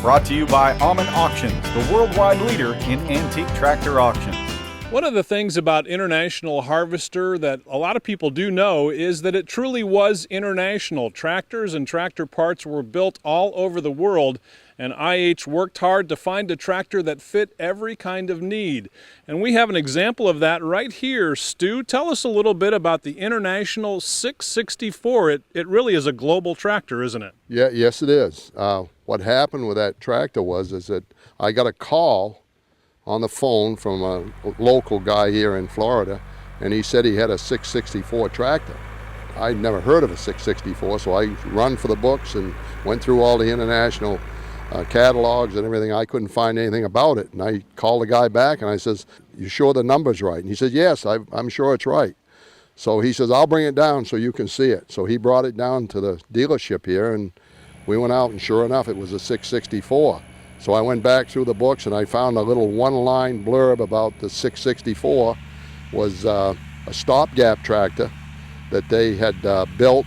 Brought to you by Aman Auctions, the worldwide leader in antique tractor auctions. One of the things about International Harvester that a lot of people do know is that it truly was international. Tractors and tractor parts were built all over the world, and IH worked hard to find a tractor that fit every kind of need. And we have an example of that right here. Stu, tell us a little bit about the International 664. It really is a global tractor, isn't it? Yeah, yes it is. What happened with that tractor was that I got a call on the phone from a local guy here in Florida, and he said he had a 664 tractor. I'd never heard of a 664, so I run for the books and went through all the international catalogs and everything. I couldn't find anything about it, and I called the guy back and I says, "You sure the number's right?" And he said, "Yes, I'm sure it's right." So he says, "I'll bring it down so you can see it." So he brought it down to the dealership here, and we went out, and sure enough, it was a 664. So I went back through the books and I found a little one-line blurb about the 664 was a stopgap tractor that they had built.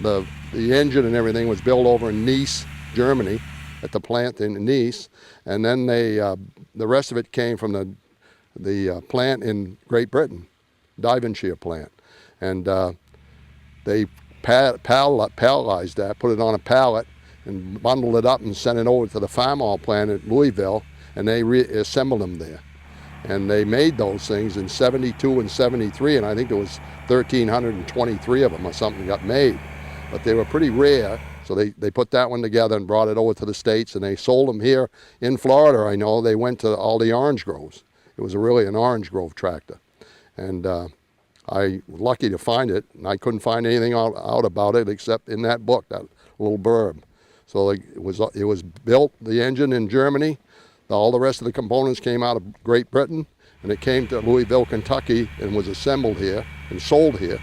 The engine and everything was built over in Nice, Germany, at the plant in Nice, and then the rest of it came from the plant in Great Britain, Devonshire plant, and they palletized that, put it on a pallet, and bundled it up and sent it over to the Farmall plant at Louisville, and they reassembled them there. And they made those things in 72 and 73, and I think there was 1,323 of them or something got made. But they were pretty rare, so they put that one together and brought it over to the States, and they sold them here in Florida. I know they went to all the orange groves. It was really an orange grove tractor. And I was lucky to find it, and I couldn't find anything out about it except in that book, that little blurb. So it was built, the engine in Germany. All the rest of the components came out of Great Britain, and it came to Louisville, Kentucky, and was assembled here and sold here.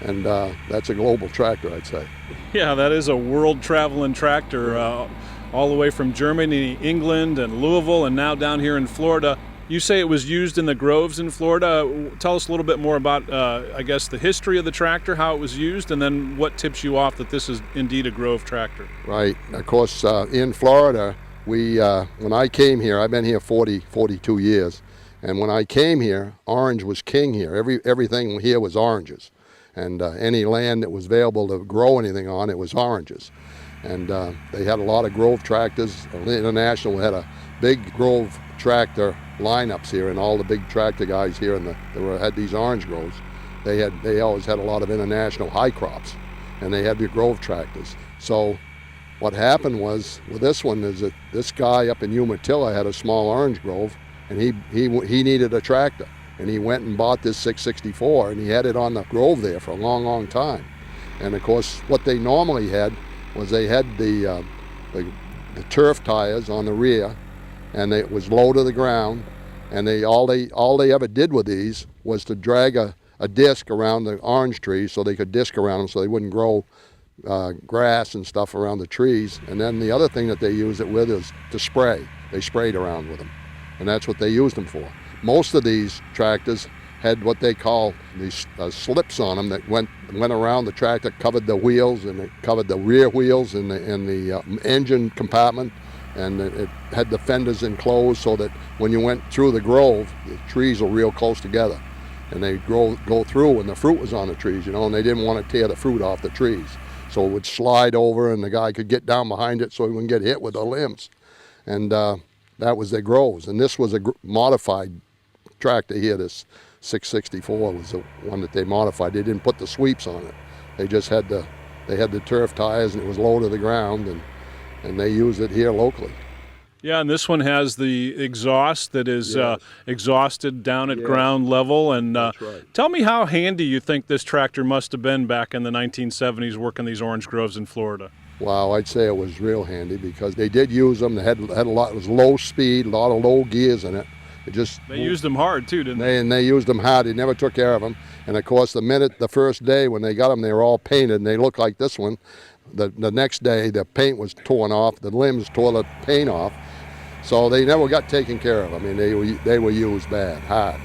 And that's a global tractor, I'd say. Yeah, that is a world-traveling tractor, all the way from Germany, England, and Louisville, and now down here in Florida. You say it was used in the groves in Florida. Tell us a little bit more about, I guess, the history of the tractor, how it was used, and then what tips you off that this is indeed a grove tractor. Right. Of course, in Florida, when I came here, I've been here 42 years, and when I came here, orange was king here. Everything here was oranges, and any land that was available to grow anything on, it was oranges. And they had a lot of grove tractors. International had a big grove tractor lineups here, and all the big tractor guys here had these orange groves. They always had a lot of international high crops, and they had the grove tractors. So what happened was with this one is that this guy up in Umatilla had a small orange grove, and he needed a tractor, and he went and bought this 664, and he had it on the grove there for a long time. And of course, what they normally had was they had the turf tires on the rear, and it was low to the ground, and all they ever did with these was to drag a disc around the orange trees so they could disc around them so they wouldn't grow grass and stuff around the trees. And then the other thing that they used it with is to spray. They sprayed around with them, and that's what they used them for. Most of these tractors had what they call these slips on them that went around the tractor, covered the wheels, and it covered the rear wheels and the engine compartment. And it had the fenders enclosed so that when you went through the grove, the trees were real close together, and they'd go through when the fruit was on the trees, and they didn't want to tear the fruit off the trees. So it would slide over, and the guy could get down behind it so he wouldn't get hit with the limbs. And that was their groves. And this was a modified tractor here. This 664 was the one that they modified. They didn't put the sweeps on it. They just had the turf tires, and it was low to the ground, and they use it here locally. Yeah, and this one has the exhaust that is exhausted down at ground level. And That's right. Tell me how handy you think this tractor must have been back in the 1970s working these orange groves in Florida. Wow, I'd say it was real handy because they did use them. They had a lot. It was low speed, a lot of low gears in it. They used them hard too, didn't they? And they used them hard. They never took care of them. And of course, the first day when they got them, they were all painted, and they looked like this one. The next day, the paint was torn off. The limbs tore the paint off. So they never got taken care of. I mean, they were used bad, hard.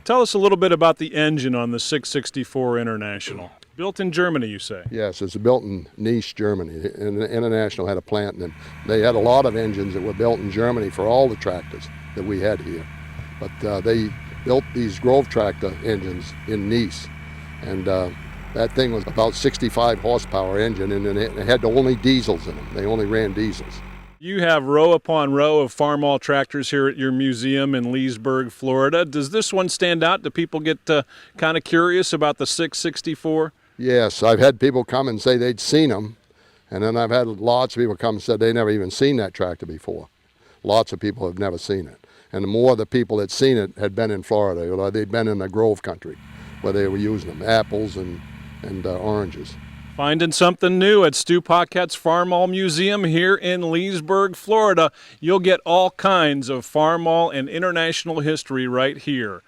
Tell us a little bit about the engine on the 664 International. Built in Germany, you say? Yes, it's built in Nice, Germany. And International had a plant, and they had a lot of engines that were built in Germany for all the tractors that we had here. But they built these Grove tractor engines in Nice, and that thing was about 65 horsepower engine, and it had only diesels in them. They only ran diesels. You have row upon row of Farmall tractors here at your museum in Leesburg, Florida. Does this one stand out? Do people get kind of curious about the 664? Yes, I've had people come and say they'd seen them, and then I've had lots of people come and said they never even seen that tractor before. Lots of people have never seen it. And the more the people that seen it had been in Florida, or they'd been in the Grove country where they were using them, apples and oranges. Finding something new at Stu Paquette's Farmall Museum here in Leesburg, Florida. You'll get all kinds of Farmall and international history right here.